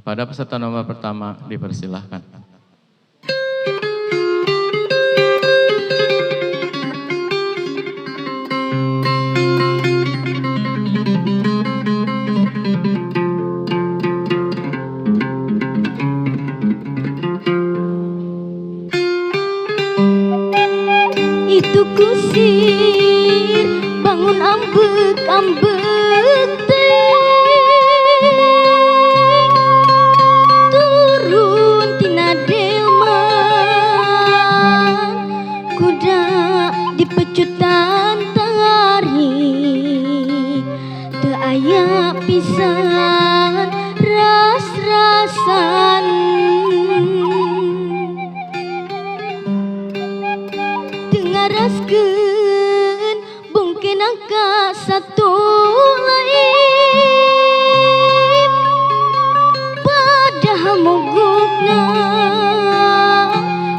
Pada peserta nomor pertama dipersilahkan. Itu kusir bangun ambek-ambek turun tina delman kuda di pecutan tarik teu aya pisan ras-rasan dengaraskeun bungkin angka satu lain padahal mogokna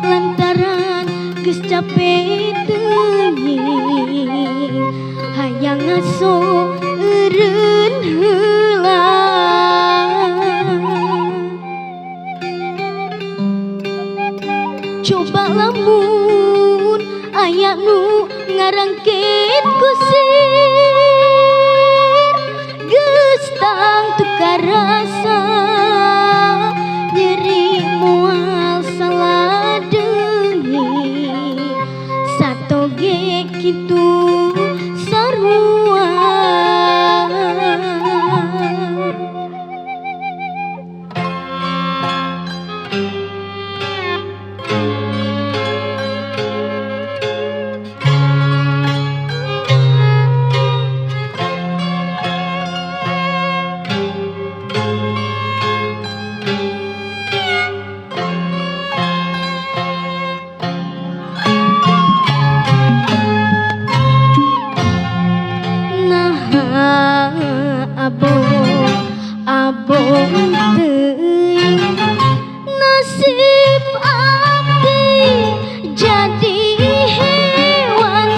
lantaran geus capek teuing hayang ngaso eureun heula coba lamun aya nu ngarangkeun kusir geus tang tukar rasa nyeri moal saladeui satoge kitu sarua abong teuing nasib abdi jadi hewan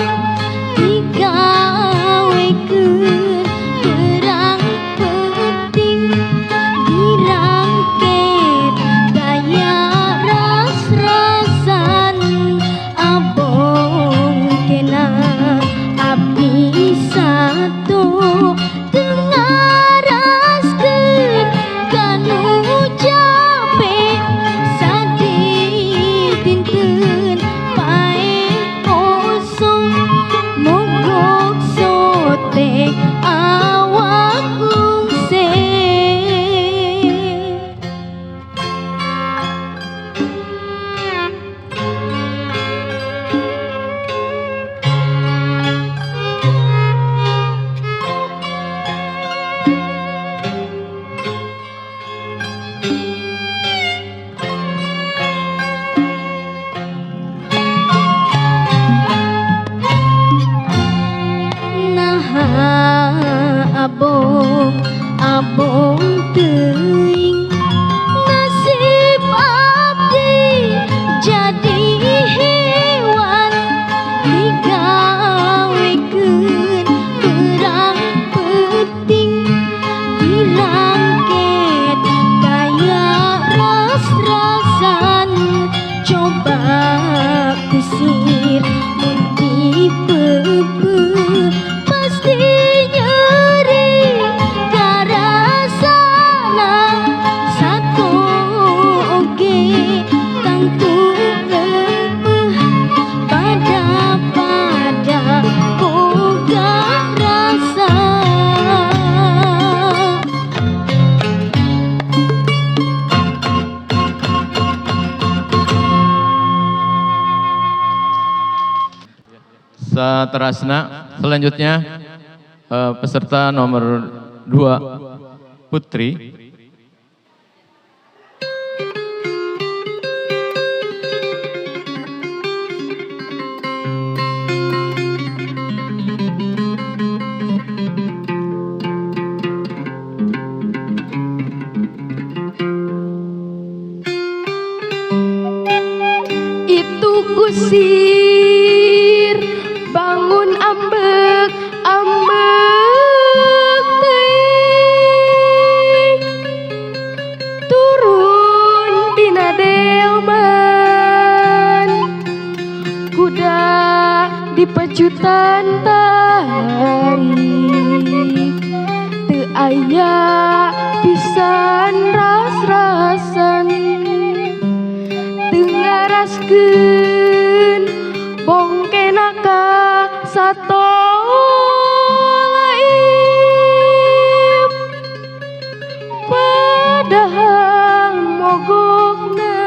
digawekeun perang penting dirangket gaya ras-rasan abong kena abdi satu abong teuing nasib abdi jadi hewan digawekeun perang penting dirangket gaya ras-rasan coba kusir mun dipeupeut pasti Saterasna selanjutnya peserta nomor 2 Putri. Itu kusir bangun ambek-ambek teuing ngaraskeun bongkenaka sato laib padahal mogokna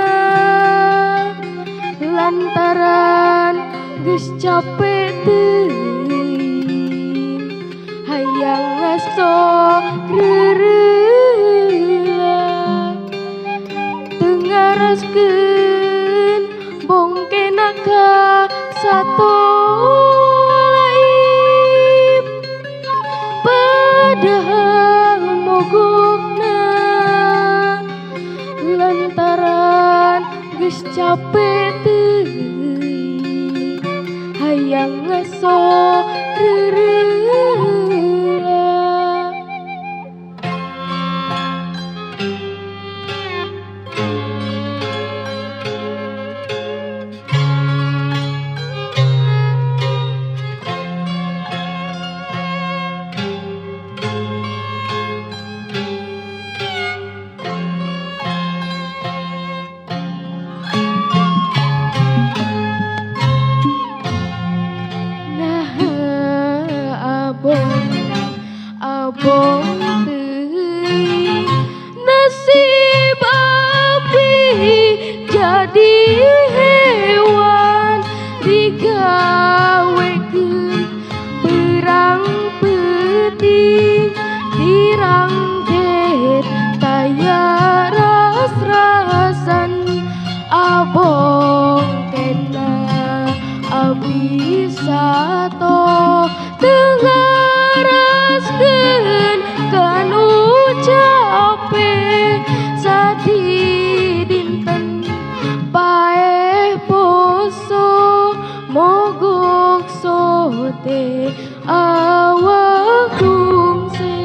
lantaran geus capek teuing hayang ngaso reureula teu ngaraskeun bongkenaka sato laib padahal mogokna lantaran geus capek teuing hayang ngaso reureula. Abong teuing nasib abdi jadi hewan digawekeun perang peuting dirangket taya ras-rasan abong kena abdi sato ngaraskeun kanu capek sadi dinten paeh poso mogok sote awak rungseng.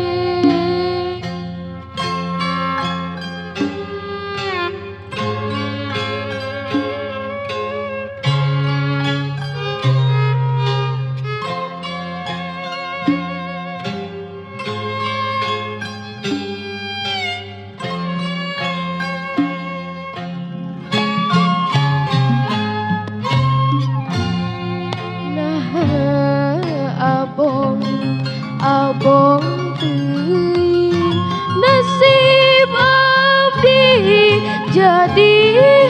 Abong teuing nasib abdi jadi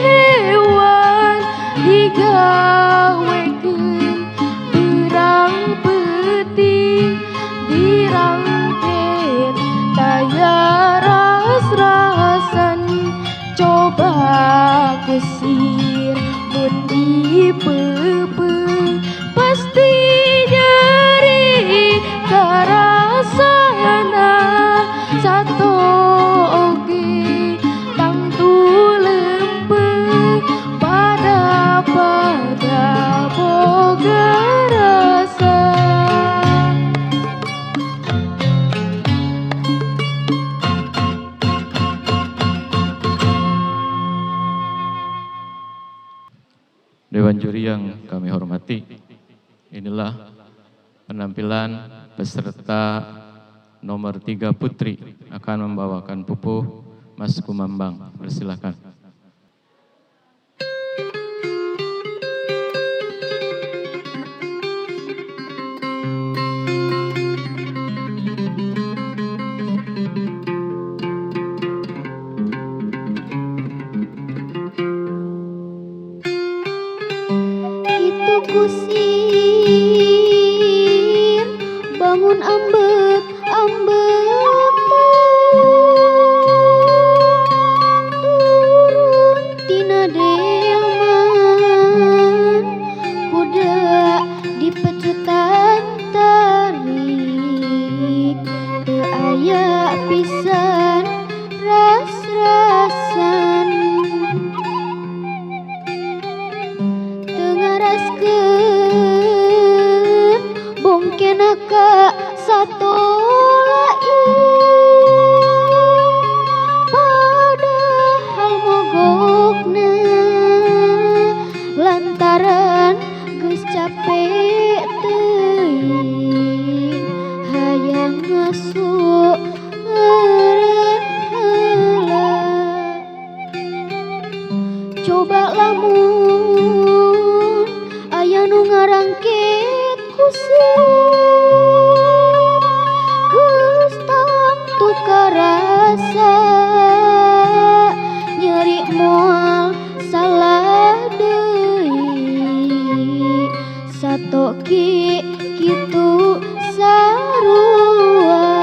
hewan digawekeun perang peuting dirangket taya ras-rasan coba kesir mun dipeupeuh pasti nyeri karasana sato oge tangtu lempeng pada boga rasa. Dewan juri yang kami hormati, inilah penampilan peserta nomor 3 Putri akan membawakan pupuh Mas Kumambang. Persilakan. Itu kusir bangun ambek turun tina delman kuda dipecutan tarik teu aya pisan ras-rasan teu ngaraskeun Coba lamun aya nu ngarangket kusir geus tangtu karasa nyeri moal salah deui satoki kitu sarua.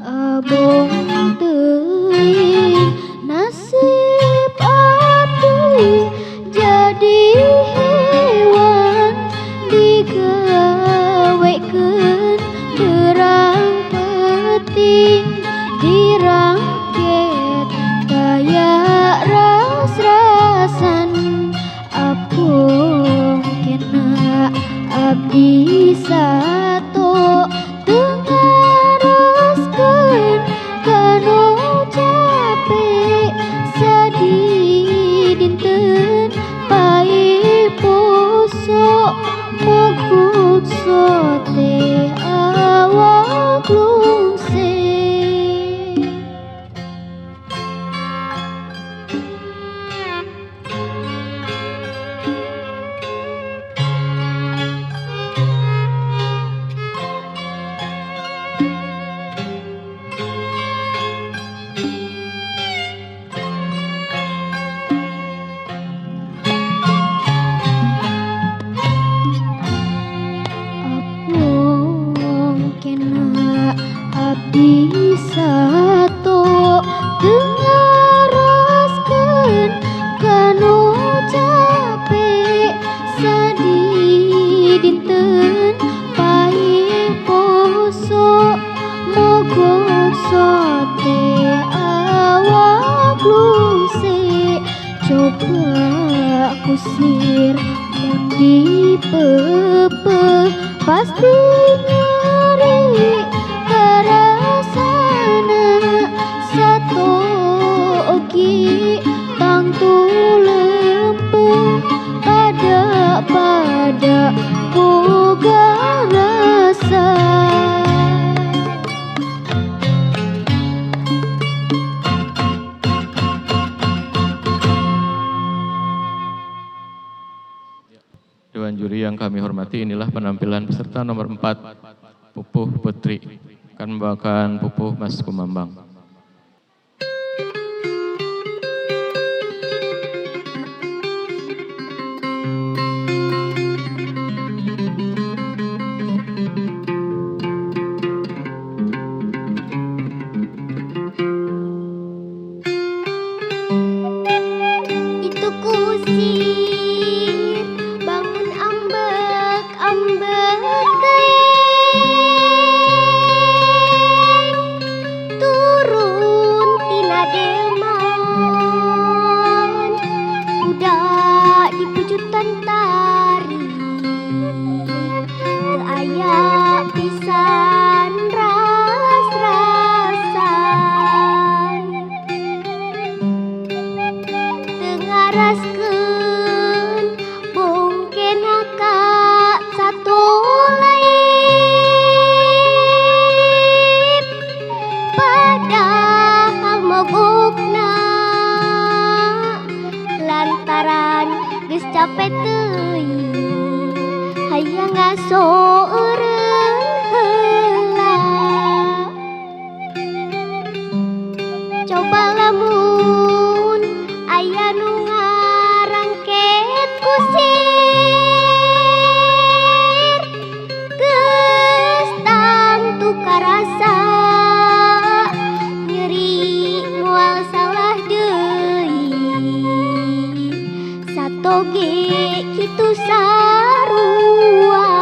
Abong teuing nasib abdi jadi hewan digawekeun berang penting dirangket kaya ras-rasan apung kena abdi sato tengaraskeun kanu capek sadi dinten pae poso mogok sote awak lungse. Apung kena abdi sato tengaraskeun kanu capek sadi dinten pae poso mogok sote awak lungse. Coba kusir mun dipepeh pasti nyeri karasana sato ogi tangtu lempeng pada boga rasa. Dewan juri yang kami hormati, inilah penampilan peserta nomor 4, Pupuh Putri, akan membawakan Pupuh Mas Kumambang. Itu kusir bangun ambek-ambek turun tina delman budak di pejutan tari teu aya pisan ras-rasan tengaraskeun bongkena ka satu lain padahal mogokna lantaran geus capek teuing hayang ngaso eureun heula. Coba lamun aya nu ngarangket kusir geus tangtu karasa nyeri moal salah deui satoge kitu sarua.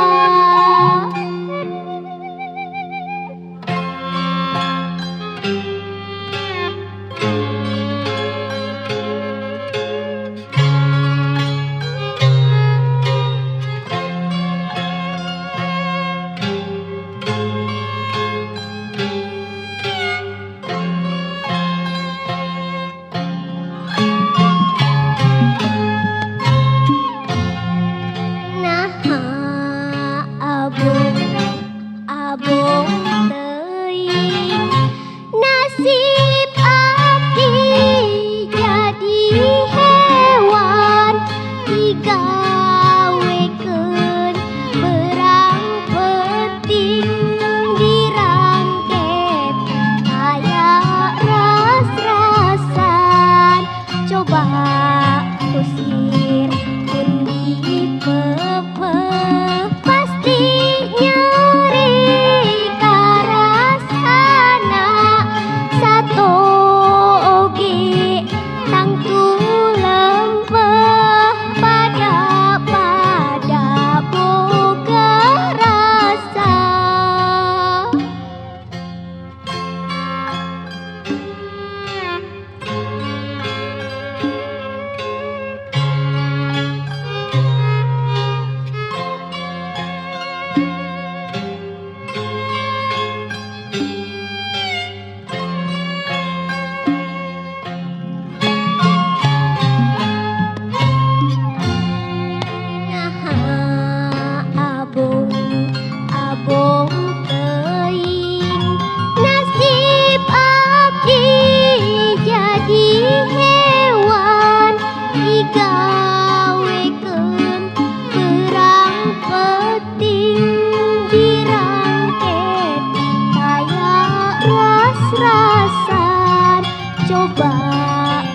coba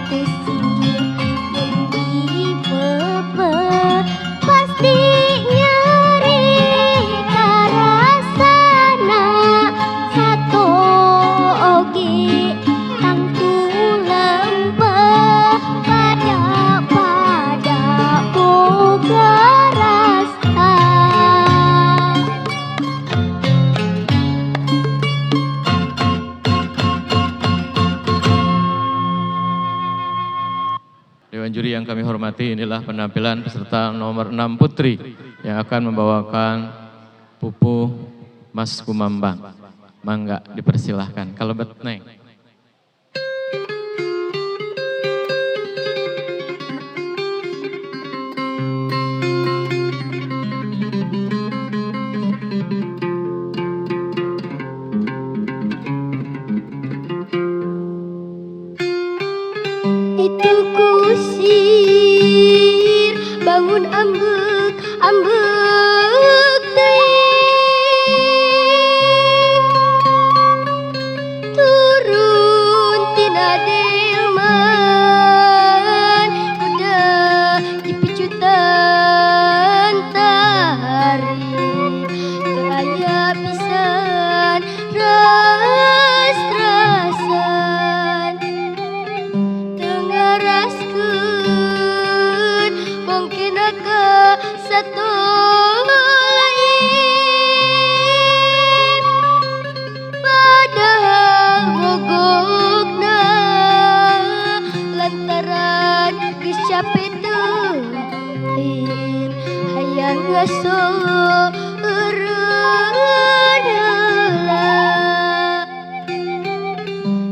kesini di pepe pasti nyeri karasana sato oge tangtu lempeh pada boga rasa. Dewan juri yang kami hormati, inilah penampilan peserta nomor 6 Putri yang akan membawakan Pupuh Mas Kumambang. Mangga dipersilahkan. Kalau Neng. Itu kusir bangun ambek teh turun tina delman udah dipicutan tarik teraya pisan ras-rasan tengaraskeun bongkena ke satu lain padahal mogokna lantaran geus capek teuing hayang ngaso eureun heula.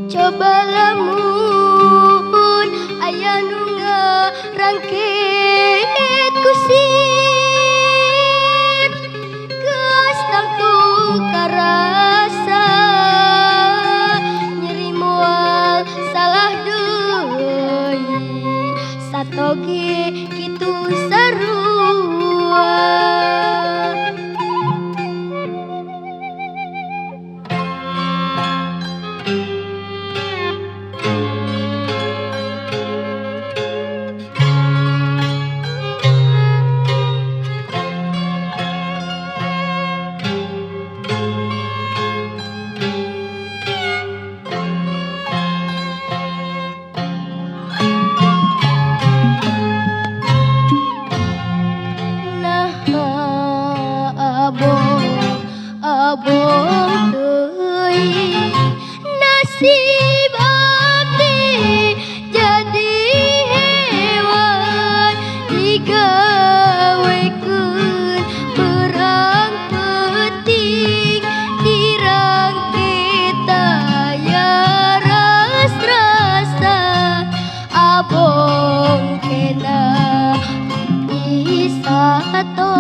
Coba lamun aya nu ngarangket kusir geus tangtu karasa nyeri moal salah deui satoge kitu sarua. Abong teuing nasib abdi jadi hewan digawekeun perang penting dirangkit aya ras-rasan abong kena isato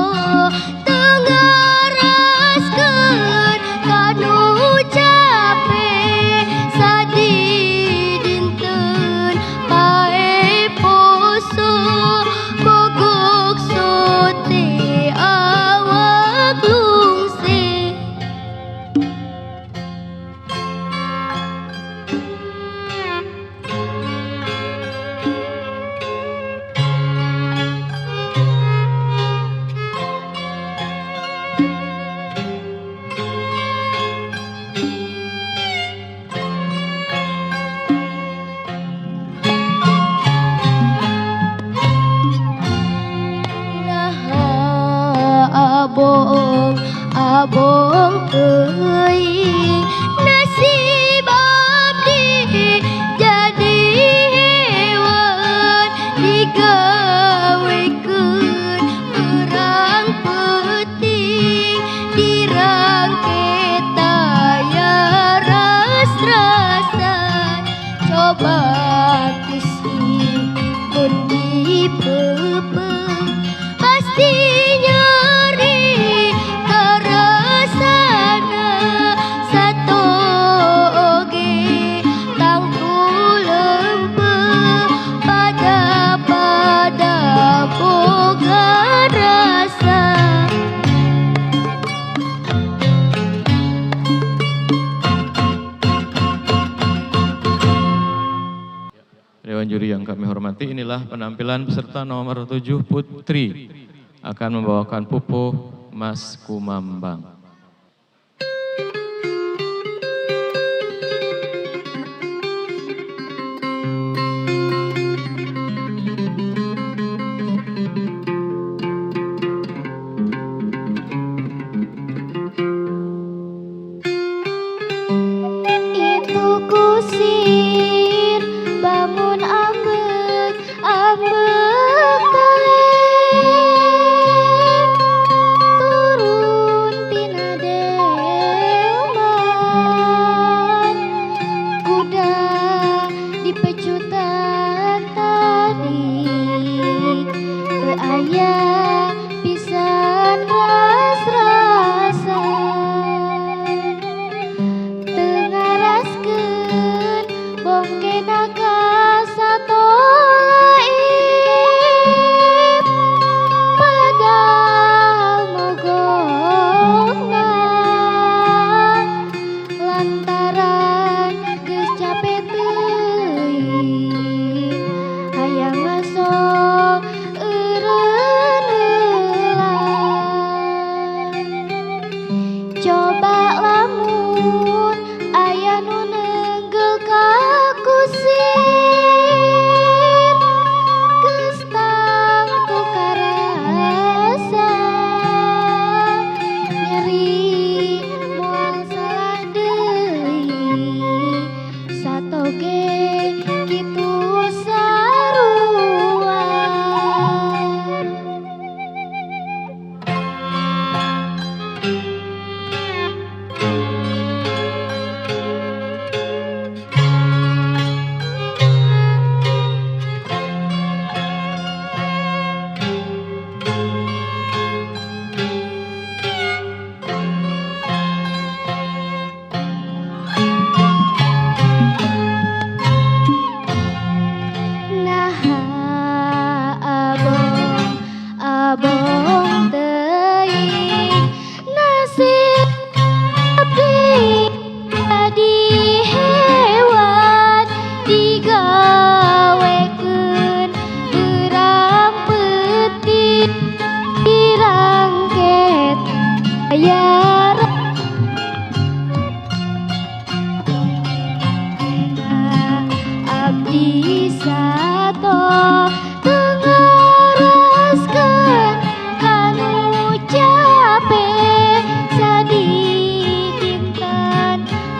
tengaraskeun kanu capek sadi dinten pae poso bogok sote awak lungse. Abong teuing nasib abdi jadi hewan digawekeun perang penting dirangkit aya ras-rasan coba kesipun dipepe pasti nyeri karasana sato oge tangtu lempeh pada boga rasa. Dewan juri yang kami hormati, inilah penampilan peserta nomor 7 Putri akan membawakan Pupuh Mas Kumambang. Itu kusir bangun ambek ambek taeng turun tina delman kuda dipecutan tarik teu aya pisan ras-rasan tengaraskeun bongkena ka satoib padahal mogokna lantaran geus capek teuing hayang masok eureun heula. Coba lamun aya nu nenggel ka kusir geus tangtu karasa nyeri moal salah deui satoge kitu sarua. Naha abong teuing nasib abdi jadi hewan digawekeun beurang peuting dirangket aya abdi sato tengaraskeun kanu capek sadidinten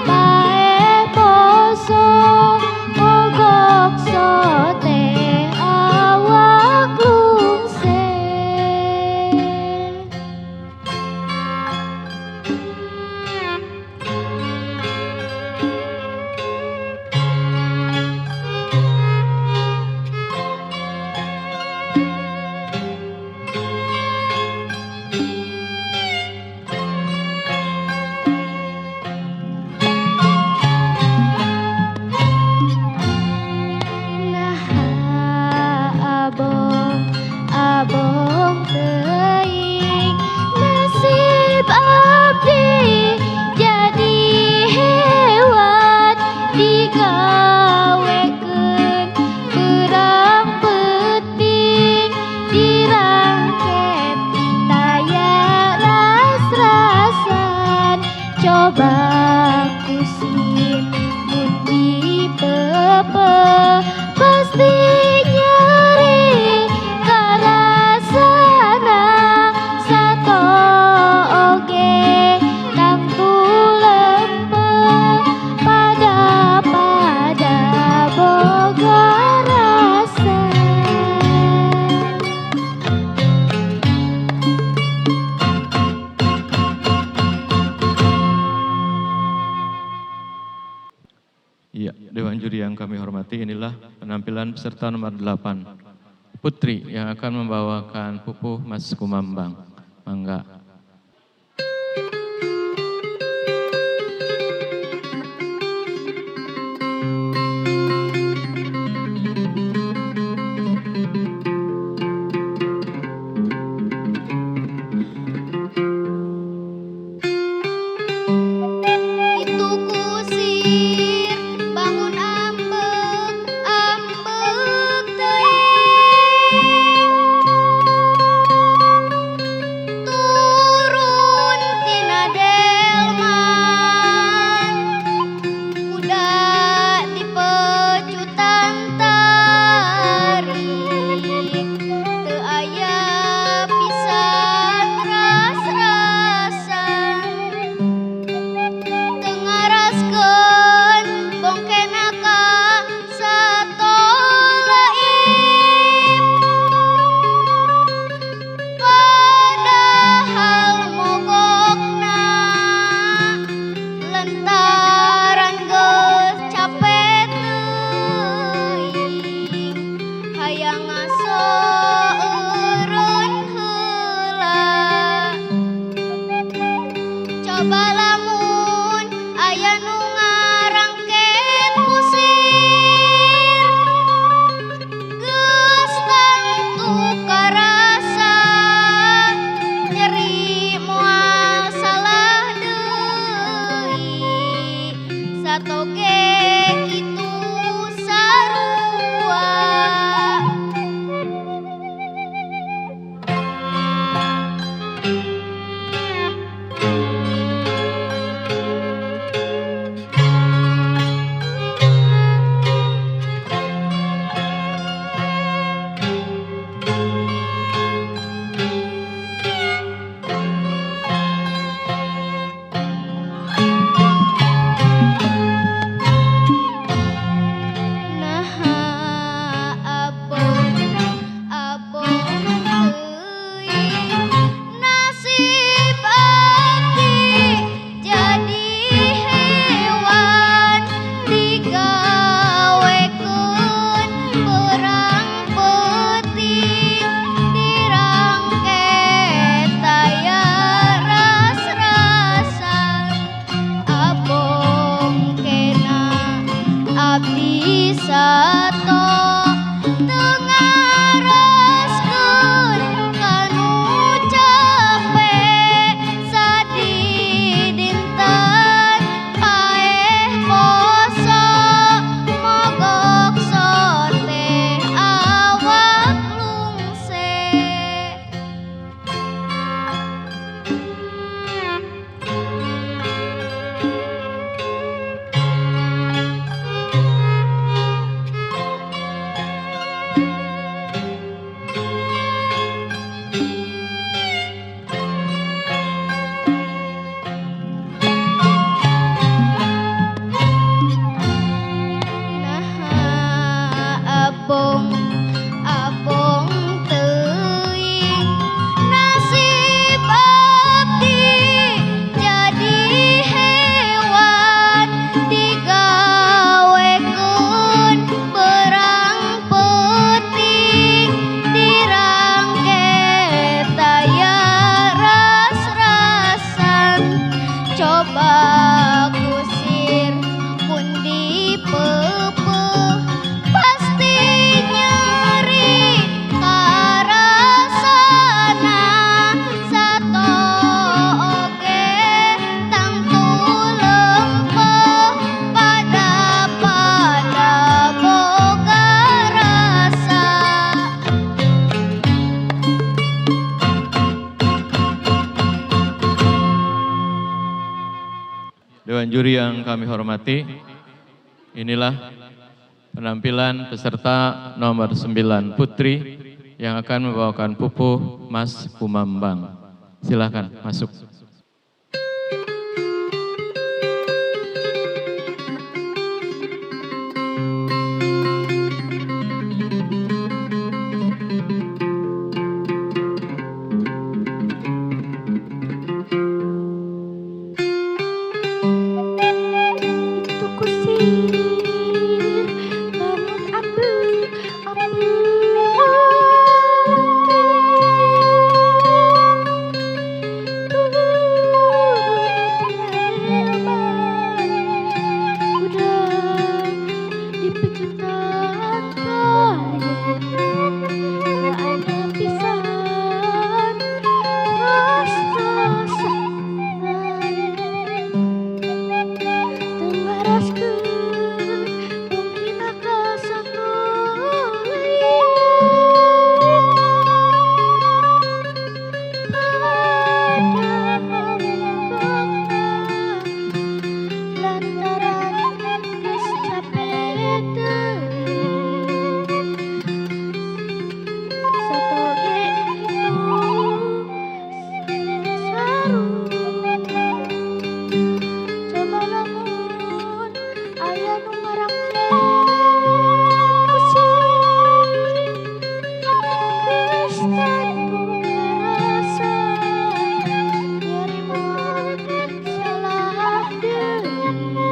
bae poso mogok sote awak lungsen. Naha abong teuing nasib abdi jadi hewan digawekeun beurang peuting dirangket taya ras-rasan coba kusim mun dipeupeut pasti nyeri karasana sato oge tangtu lempeuh pada boga rasa. Iya, Dewan juri yang kami hormati, inilah penampilan peserta nomor 8 Putri yang akan membawakan Pupuh Mas Kumambang. Mangga. Itu kusir bangun ambek ambek Dewan Juri yang kami hormati, inilah penampilan peserta nomor 9 Putri yang akan membawakan pupuh Mas Kumambang. Silakan masuk. Itu kusir, namun abu, udah di pejutan kayu, gak ada pisan, rasa Temaraskeun mungkin kasakoli pada lantaran geus capek teuing satoge kitu sarua. Coba lamun aya nu ngarake kusir, geus tentu ngarasa nyeri moal salah deui.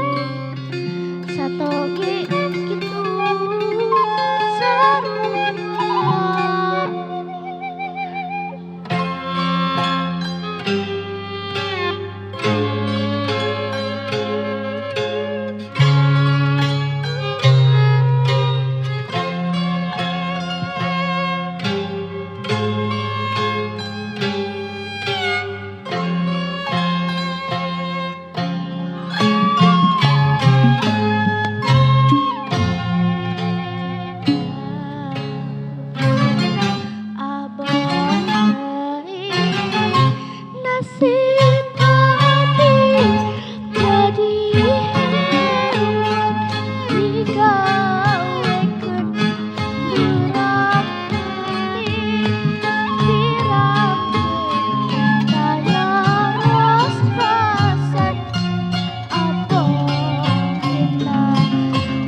Satoge kitu sarua. Abang teuing nasib hati jadi hewan digawekeun dirang geuning dirangkeun daya ras-rasan. Abang kita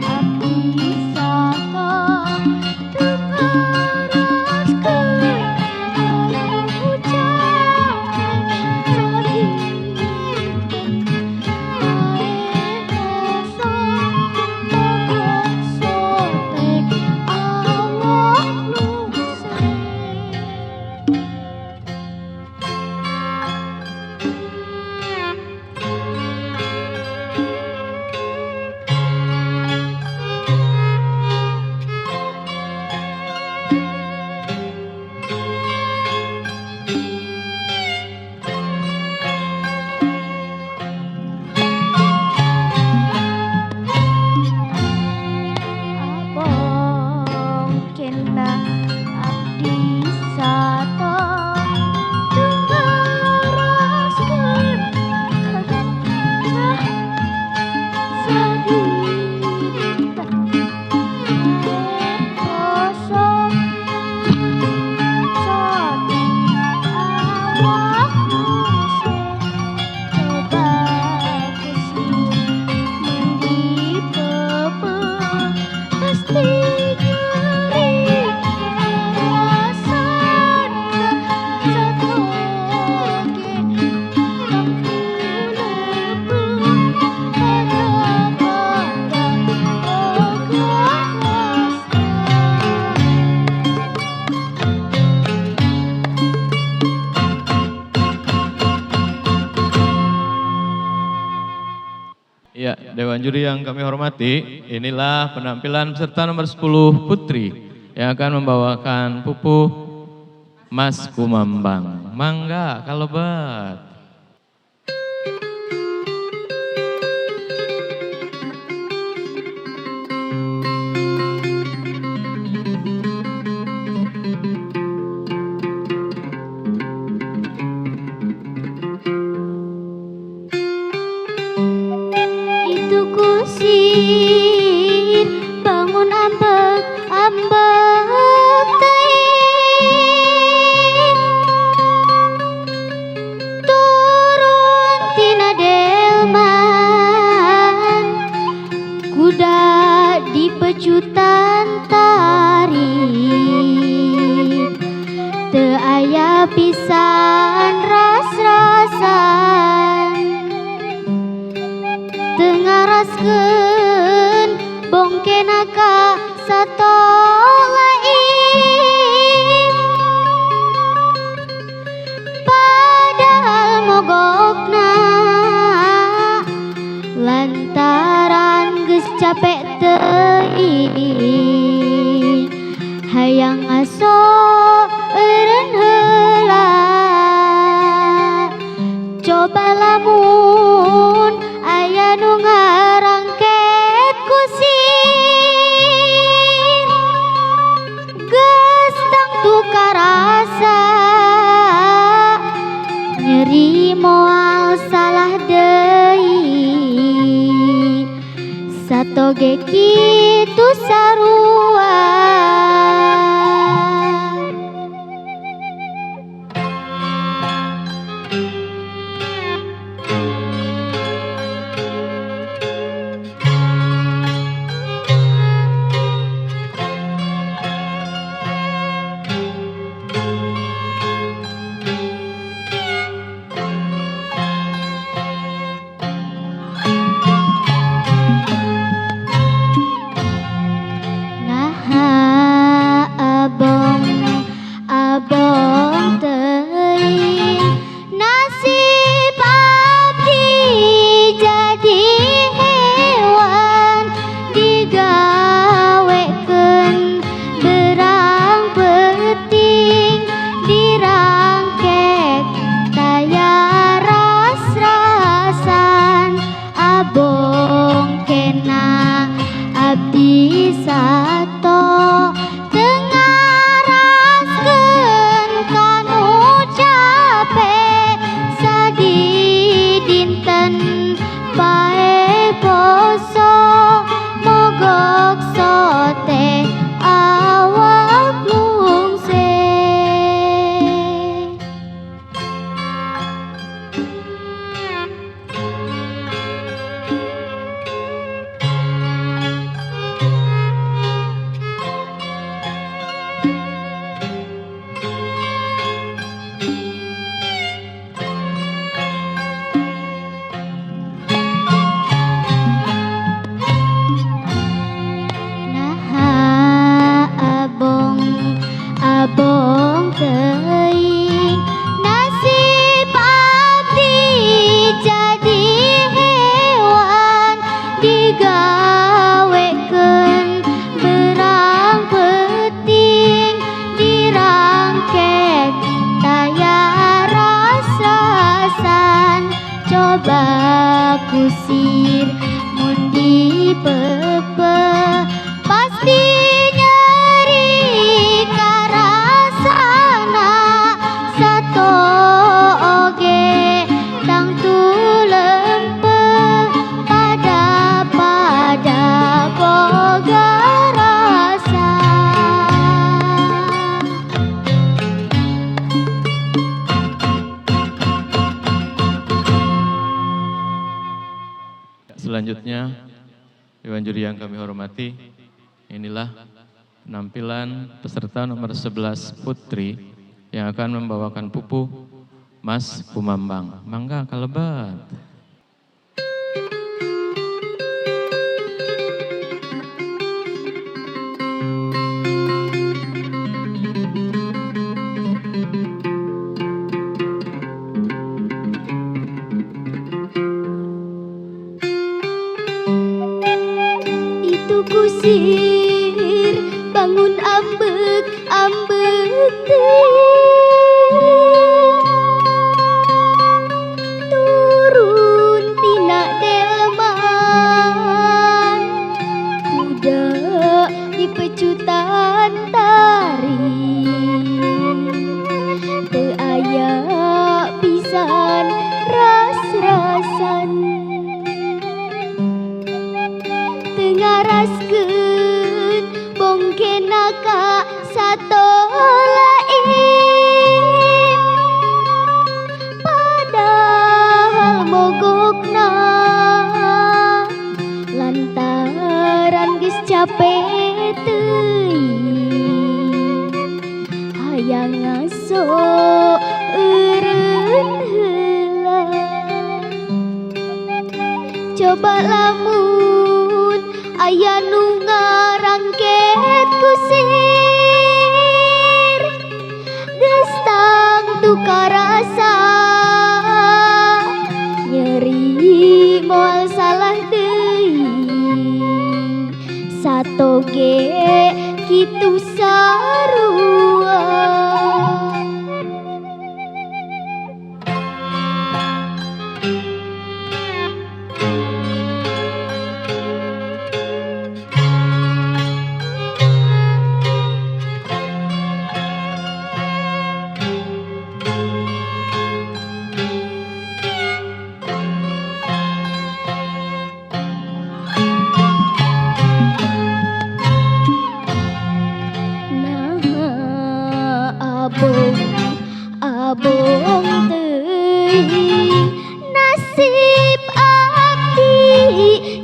abdi sata teu ngaraskeun aya ucapan sadikeun ae esok togok sotek awak lungseng. Abang kena abdi sata teu ngaraskeun sadikeun ae kosong sotek awak lungseng. Coba kusir mandi peupeung pasti nyeri rasana satoge lampu leupeung pada bangga boga rasa. Ya, Dewan Juri yang kami hormati, inilah penampilan peserta nomor 10 Putri yang akan membawakan pupuh Mas Kumambang. Mangga kalebet. tari teu aya pisan ras-rasan teu ngaraskeun bongkena ka sato lain padahal mogokna lantaran geus capek teuing hayang aso eureun heula coba lamun aya nu ngarangket kusir geus tangtu karasa nyeri moal salah deui satoge kitu sarua. Naha abong abong teuing nasib abdi jadi hewan digawekeun berang penting dirangkek taya ras-rasan abong kena abdi sato teu ngaraskeun kanu capek sadi dinten bae poso mogok sote awak lungse. Naha abong abong teuing nasib abdi jadi hewan digawekeun berang penting dirangkek taya ras-rasan coba kusir mun dipepe pasti nyeri karasana sato oge tangtu lempeuh pada boga rasa. Selanjutnya, Dewan Juri yang kami hormati, inilah penampilan peserta nomor 11 Putri yang akan membawakan pupuh Mas Kumambang. Mangga kalebat. Itu kusir bangun ambek ambek turun tina delman kuda di pecutan tari teu aya pisan ras-rasan teu ngaraskeun bongkena ka sato lain padahal mogokna lantaran geus capek teu bangso eureun heula. Coba lamun aya nu ngarangket kusir, geus tangtu karasa nyeri moal salah deui, satoge kitu sarua. Abong teuing nasib abdi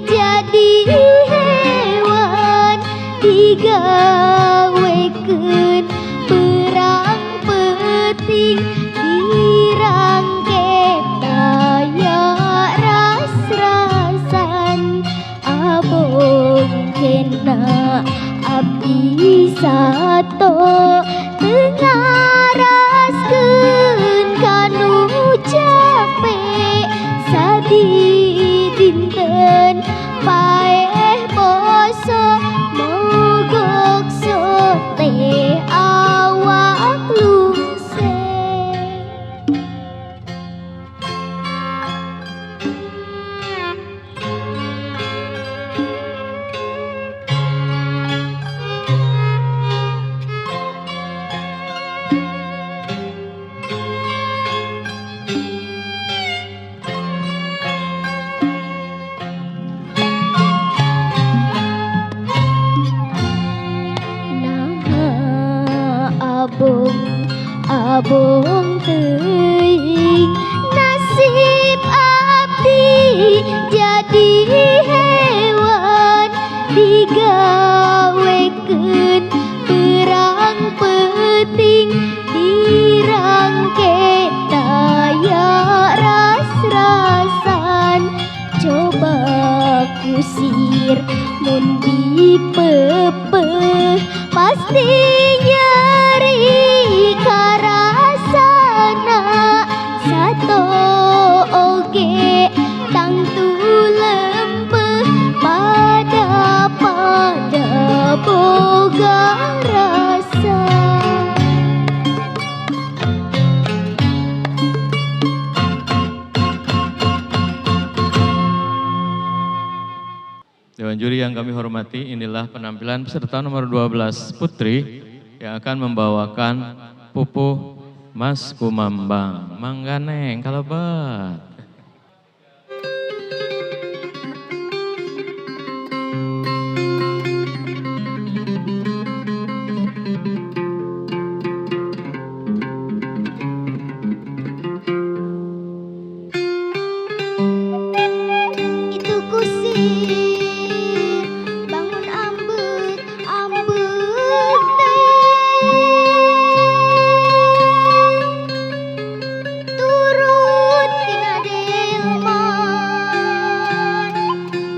jadi hewan digawekeun perang peuting dirangket daya ras-rasan. Abong kena abdi sato ngaraskeun kanu capek sadi dinten paeh poso mogok sote awak lungse. Abong teuing nasib abdi jadi hewan digawekeun perang peuting dirangket daya ras-rasan. Coba kusir mun dipeupeuh pasti nyeri karasana, sato oge tangtu lempeuh pada boga rasa. Dewan juri yang kami hormati, inilah penampilan peserta nomor 12 Putri yang akan membawakan Pupuh Mas Kumambang. Mangga Neng, kalebet. Itu kusir bangun ambek turun tina delman,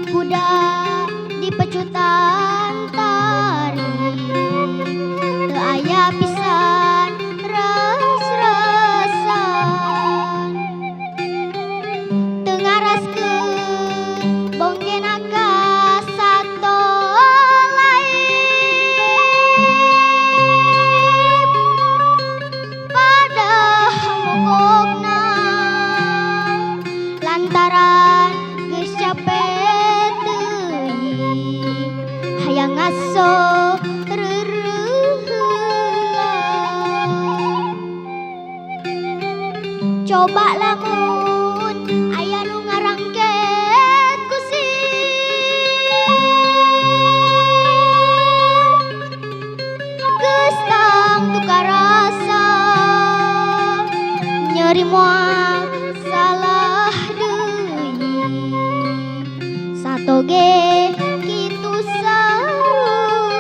budak di pecutan tari teu aya pisan ras-rasan. Teu ngaraskeun bongkena ka sato lain, pada mogokna lantaran geus capek teuing hayang ngaso reureuleuh. Coba lamun aya nu ngarangket kusir, geus tangtu karasa nyeri moal salah deui, satoge kitu sarua.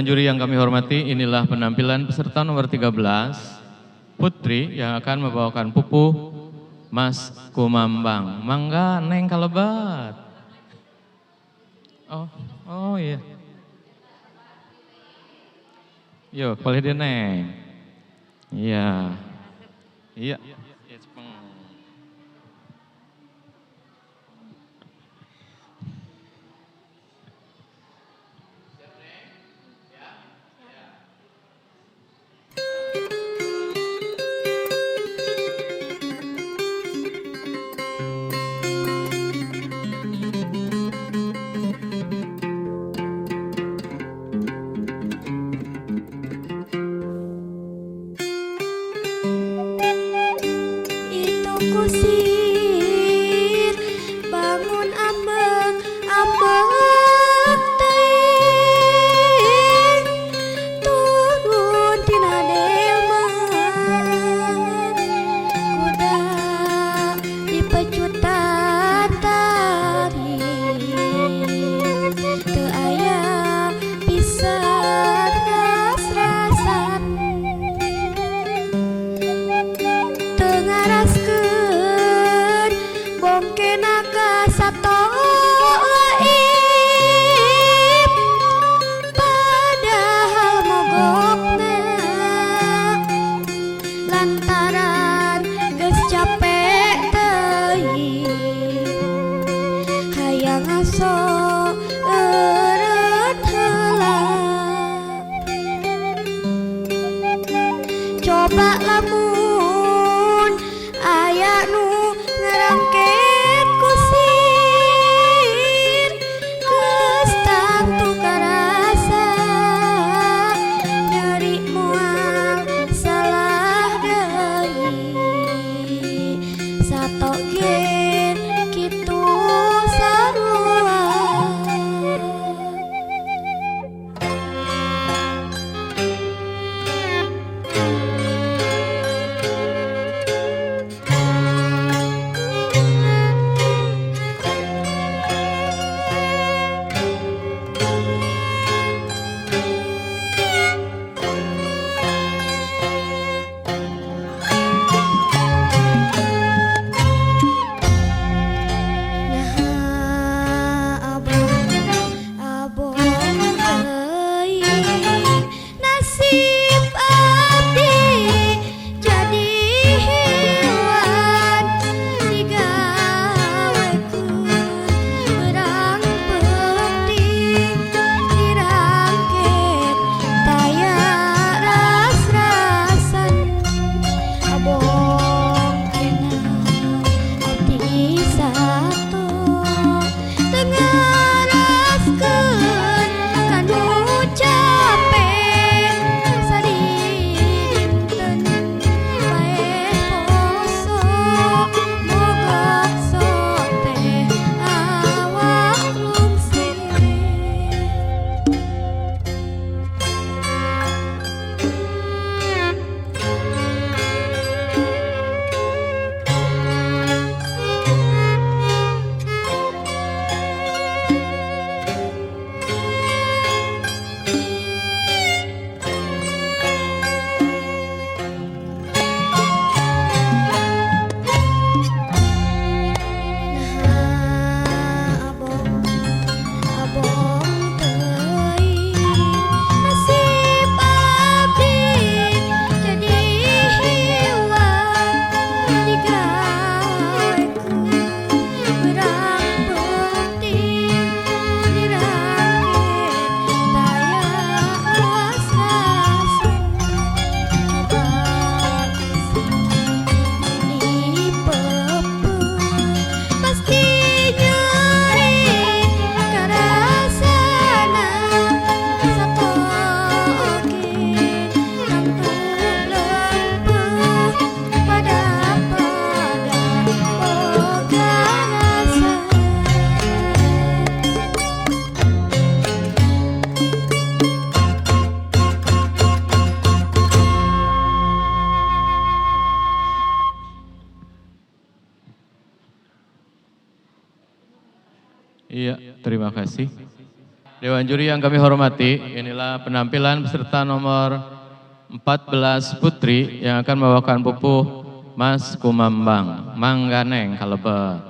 Dewan juri yang kami hormati, inilah penampilan peserta nomor 13, Putri yang akan membawakan pupuh Mas Kumambang. Mangga Neng Kalebat. Oh iya. Yo, boleh dia Neng. Iya. Iya. Itu kusir bangun ambek ambek teuing turun tina delman kuda dipecutan tari teu aya pisan ras-rasan tengaraskeun bongke naga satoib padahal mogokna lantaran geus capek teuing hayang aso eureun heula coba lamun aya nu ngarangket kusir geus tantu karasa nyeri moal salah deui sato ge kitu sarua. Nah abong teuing nasib abdi jadi hewan digawekeun berang penting dirangket taya ras-rasan abong kena abdi sato tengaraskeun kanu capek sadinten bae poso mogok sote awak lungsir. Abong teuing nasib abdi jadi hewan digawekeun berang penting dirangket taya ras-rasan coba dipeupeun pasti nyeri karasana sato oge tantu leumpeuh pada-pada boga rasa. Iya, terima kasih. Dewan juri yang kami hormati, inilah penampilan peserta nomor 14 putri yang akan membawakan pupuh Mas Kumambang. Mangganeng kalebet.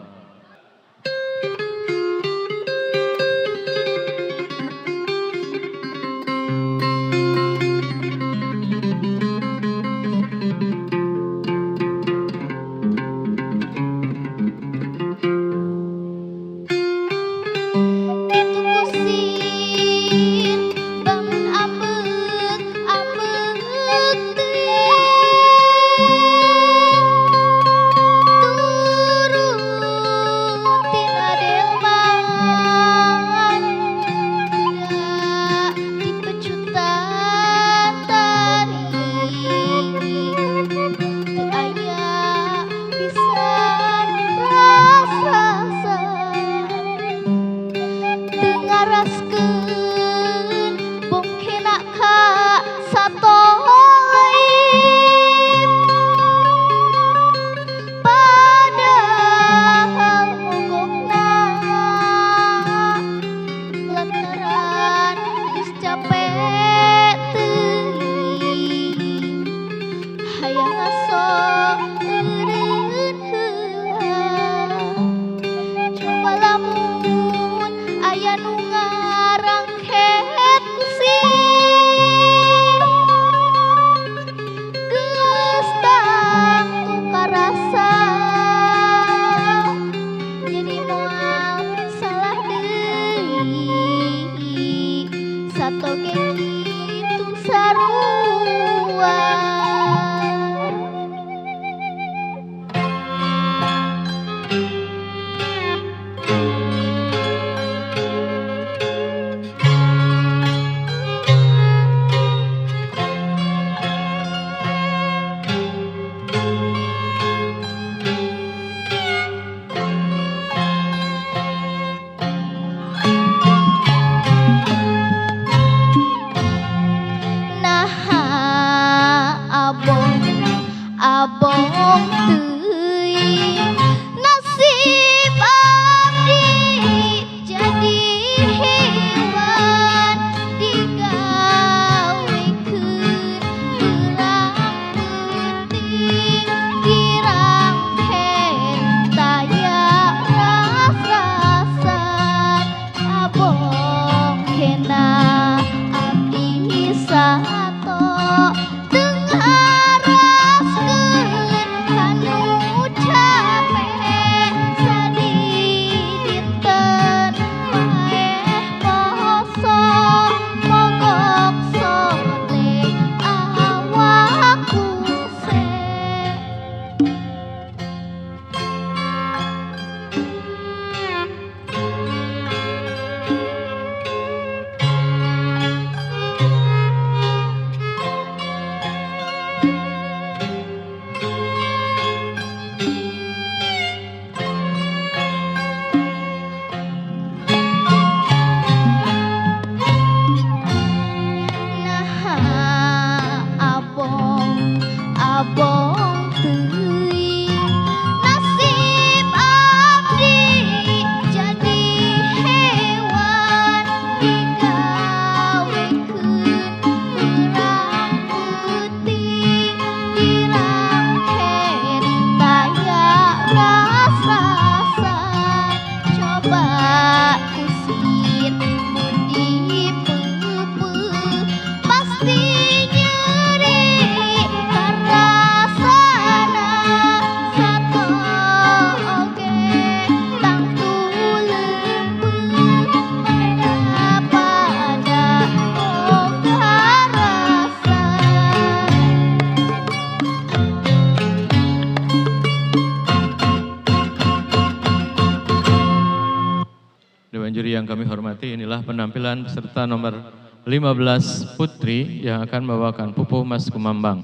Dewan juri yang kami hormati, inilah penampilan peserta nomor 15 putri yang akan membawakan pupuh Mas Kumambang.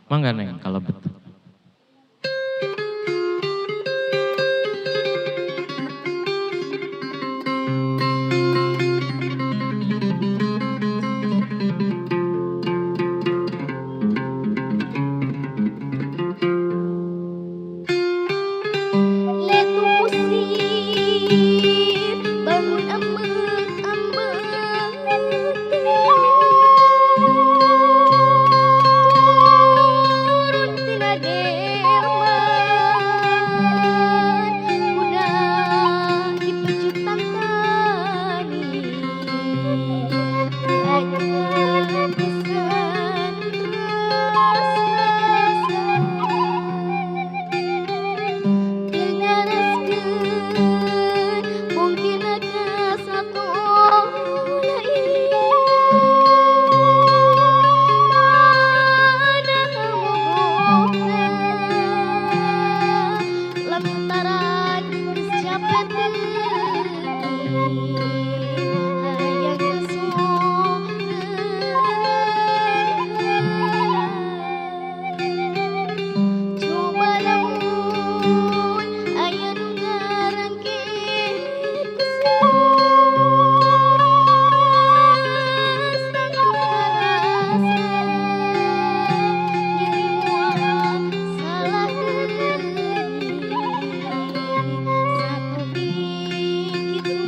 Mangganeng kalebet. Bangun ambek lantaran geus capek teuing hayang kesoreun coba lamun aya nu ngarangkeun geus tangtu karasa nyeri moal salah deui sateuing kitu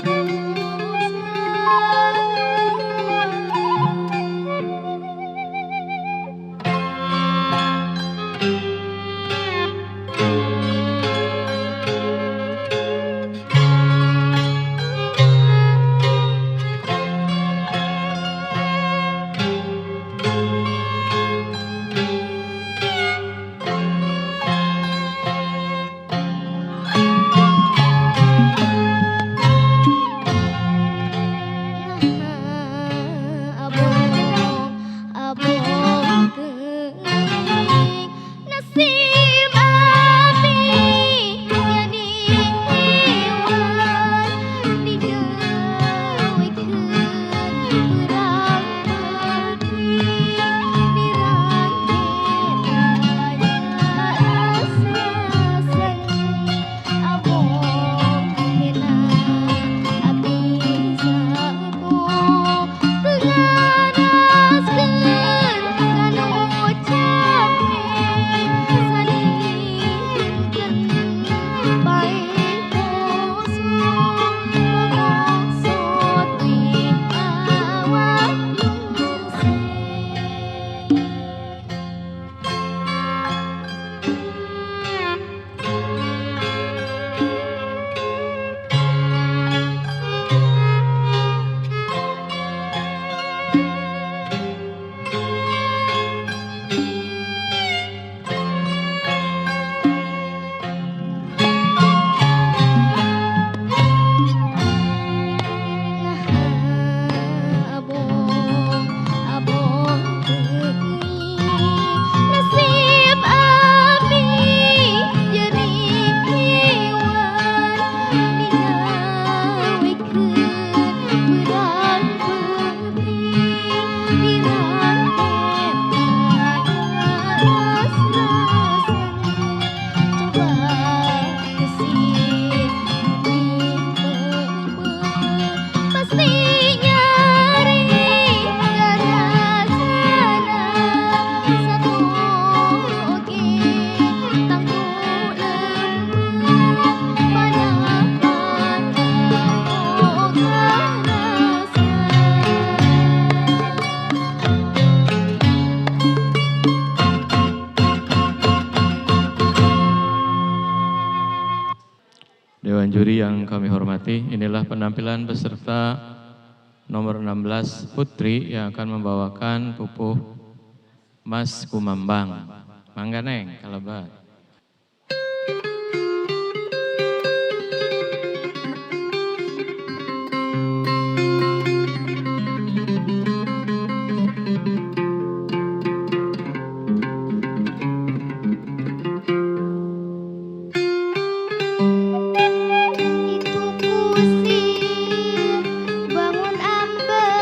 abong teuing nasib abdi jadi hewan digawikeun urang penting dirangkeun aya rasa abong heula abdi sato tengaraskeun kanu capek salingkeun bae poso maksud we awak lungse abong teuing nasib abdi jadi hewan digawikeun urang penting dirangkeun aya ras-rasan coba gesit pasti nyari garasana satu oge tangtu lembut padapan boga rasa Dewan juri yang kami hormati, inilah penampilan peserta nomor 16 Putri yang akan membawakan pupuh Mas Kumambang. Mangga Neng, kalabat. Itu pusing bangun ambek-ambek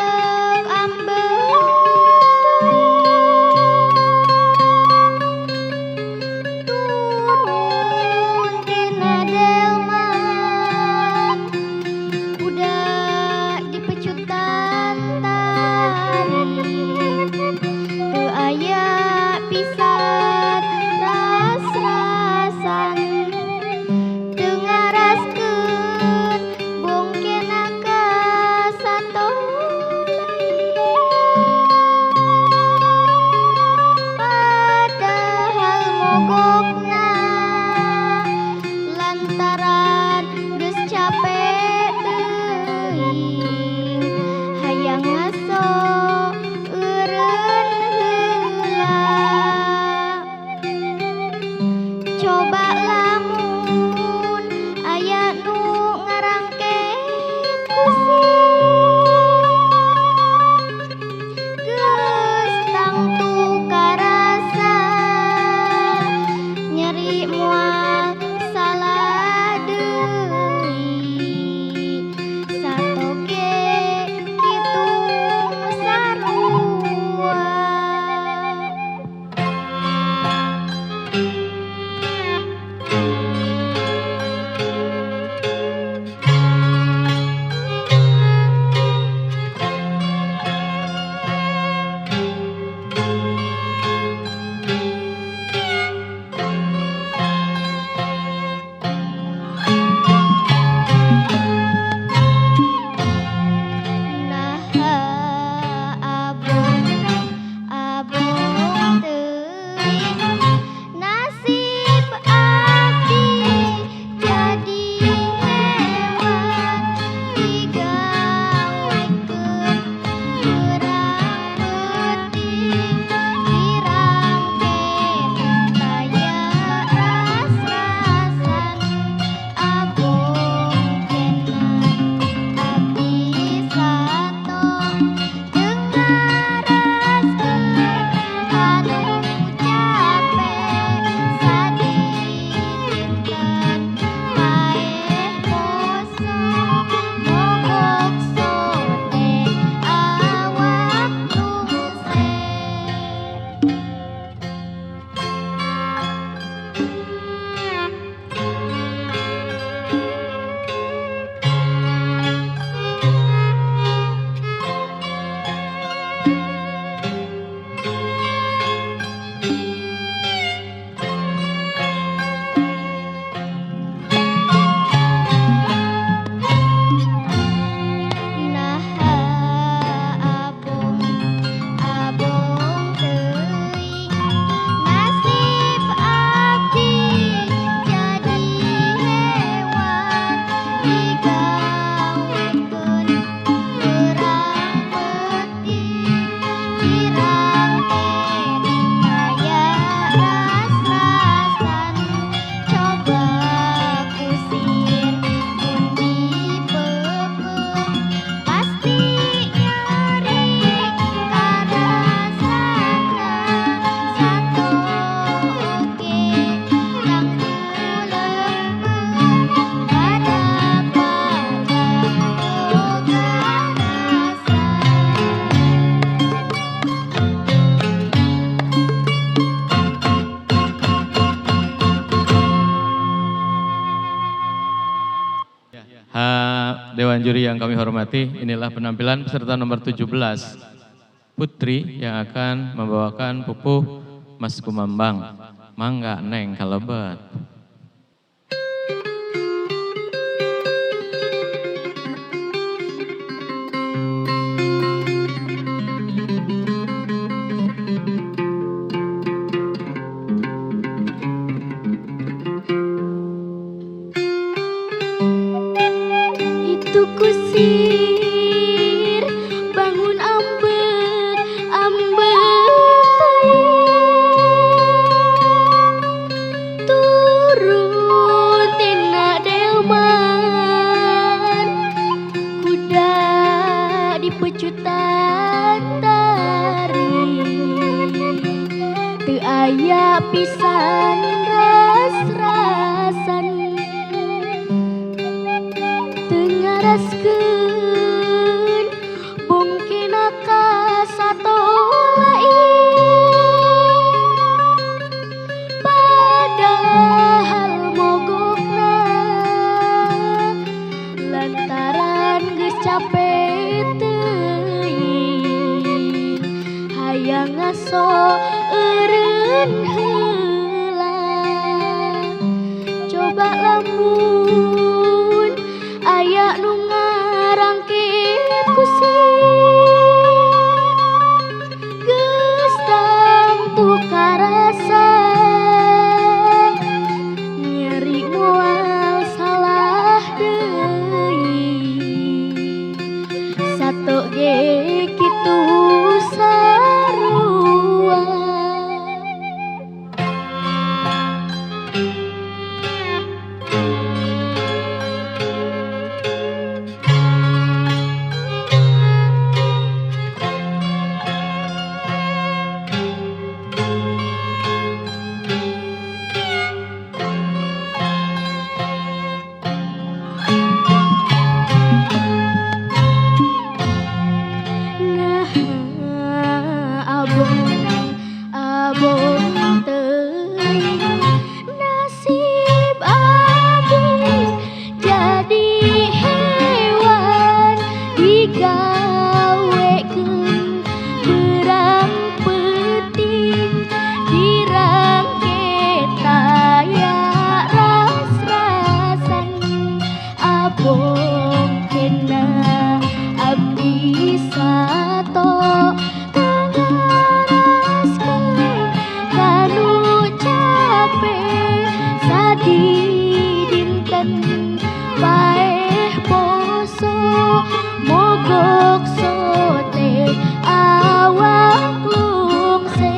Dewan juri yang kami hormati, inilah penampilan peserta nomor 17, Putri yang akan membawakan pupuh Mas Kumambang. Mangga Neng kalebet. Itu kusir bangun ambek turun tina delman kuda di pecutan tari teu aya pisan ras-rasan tengaraskeun bongkena ka sato lain padahal mogokna lantaran geus capek teuing hayang ngaso eureun heula coba lamun aya nu ngarangkeun kusir geus tangtu karasa nyeri moal salah deui sato ge kitu sarua. Abong teuing nasib abdi jadi hewan digawekeun berang peuting dirangke taya ras-rasan abong kena abdi sato paeh poso mogok sote awak lungse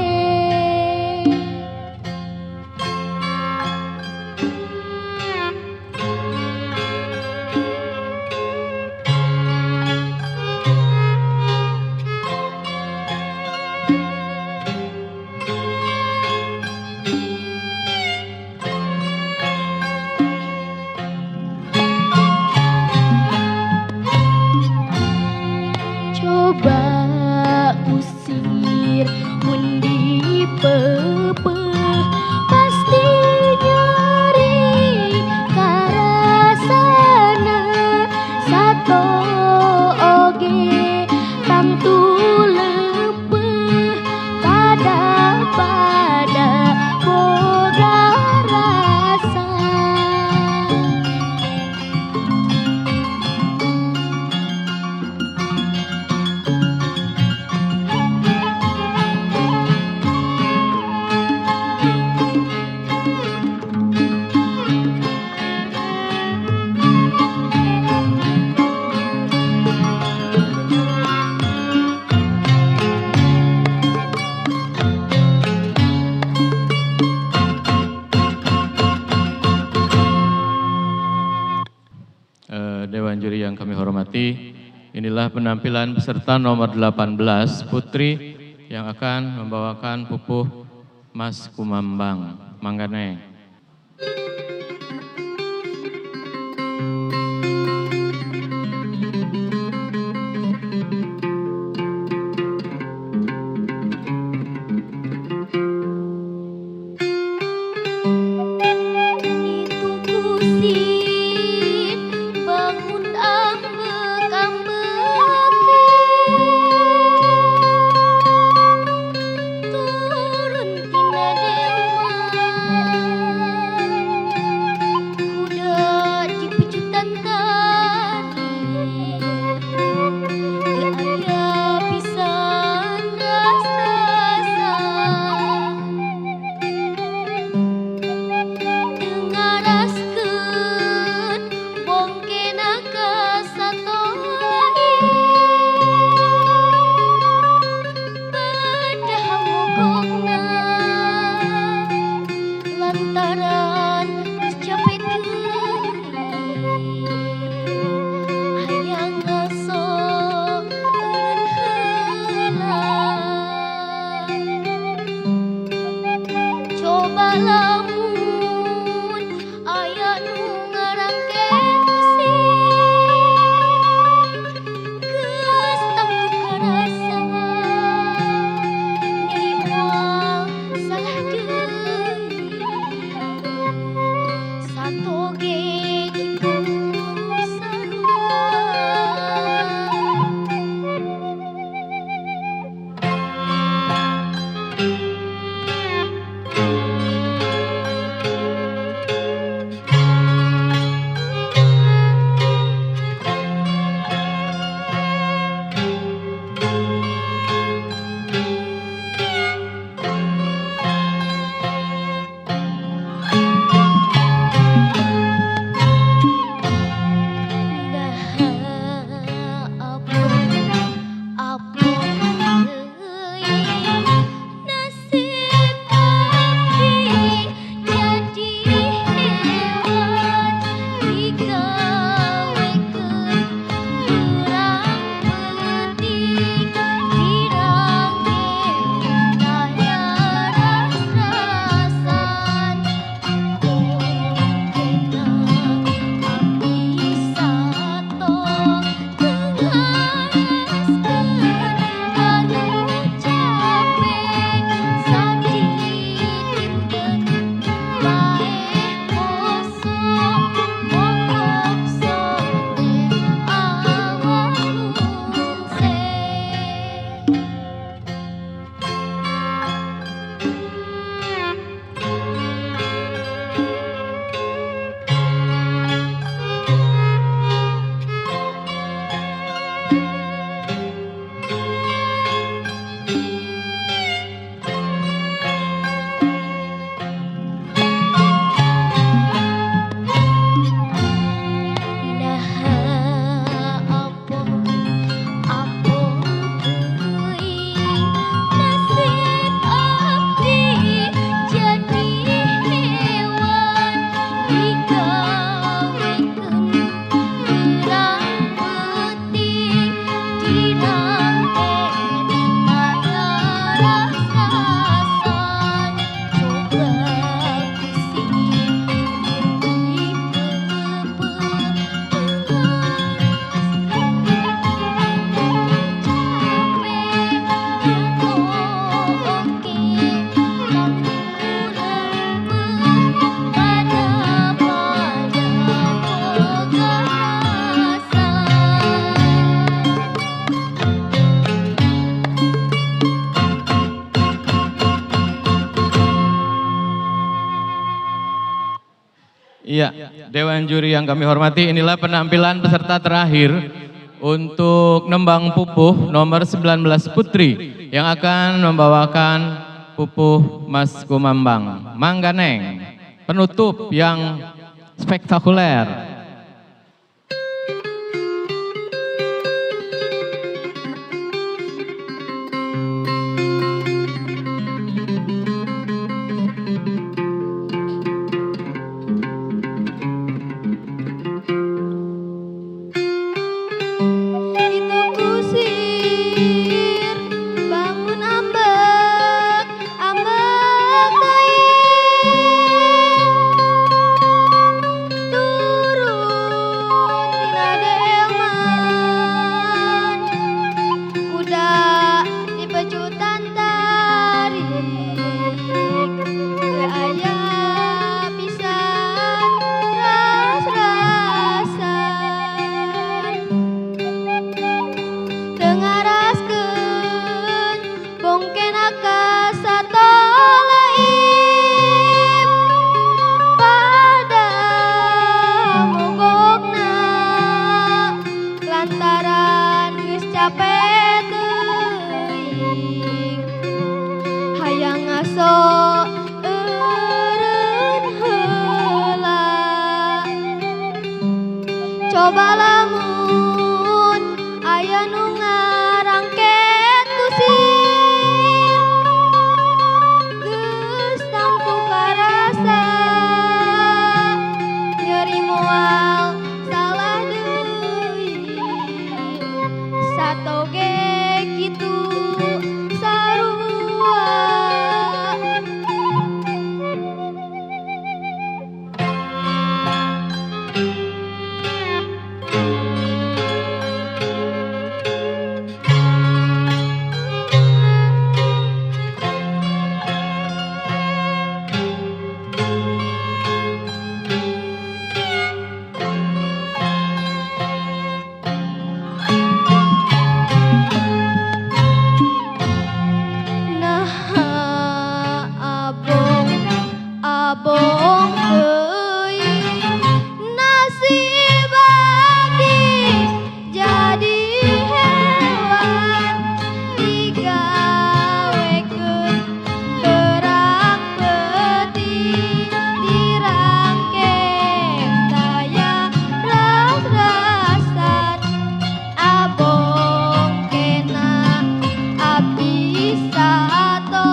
coba usir mun dipeupeung pasti nyeri karasana sato oge tangtu leupeung pada boga rasa. Dewan juri yang kami hormati, inilah penampilan peserta nomor 18, Putri yang akan membawakan pupuh Mas Kumambang. Mangga Neng. Itu kusir bangun Iya, Dewan Juri yang kami hormati, inilah penampilan peserta terakhir untuk nembang pupuh nomor 19 Putri yang akan membawakan pupuh Mas Kumambang. Mangga Neng, penutup yang spektakuler. Itu kusir bangun ambek ambek kain turun tina delman kuda di pecutan tarik teu aya pisan ras-rasan dengaraskeun bongken akasa tolaim pada mogokna lantaran geus capek teuing hayang ngaso eureun heula coba lamun aya nu ngarangket kusir geus tangtu karasa nyeri moal salah deui satoge kitu sarua. Nah abong teuing nasib abdi jadi hewan digawekeun perang peti dirangkeng daya ras-rasan abong kena abdi sato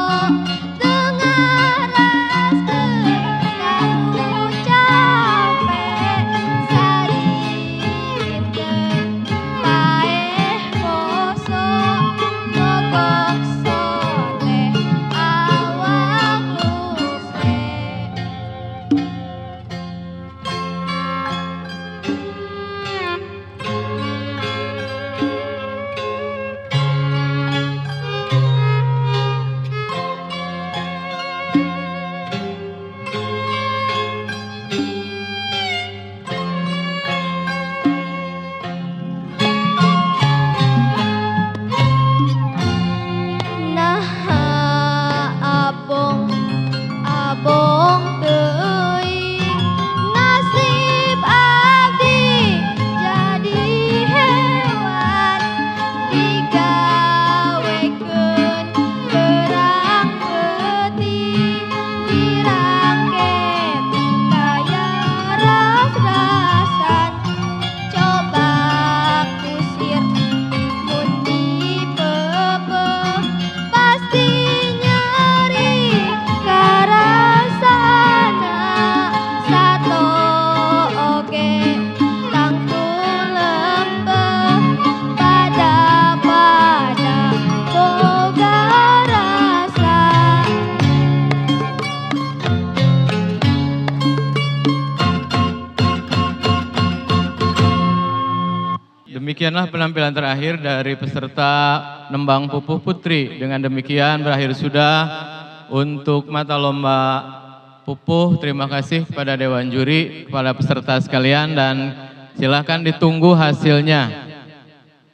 dengaraskeun kanu capek saringeun paeh poso mogok soleh awak luse. Nah abong teuing nasib abdi jadi hewan digawekeun perang peti dirangket kaya ras-rasan coba kusir mun dipepeuh pasti nyeri karasana sato oge tangtu lempeh pada boga rasa. Demikianlah penampilan terakhir dari peserta nembang pupuh putri. Dengan demikian berakhir sudah untuk mata lomba pupuh. Terima kasih kepada Dewan Juri, kepada peserta sekalian, dan silakan ditunggu hasilnya.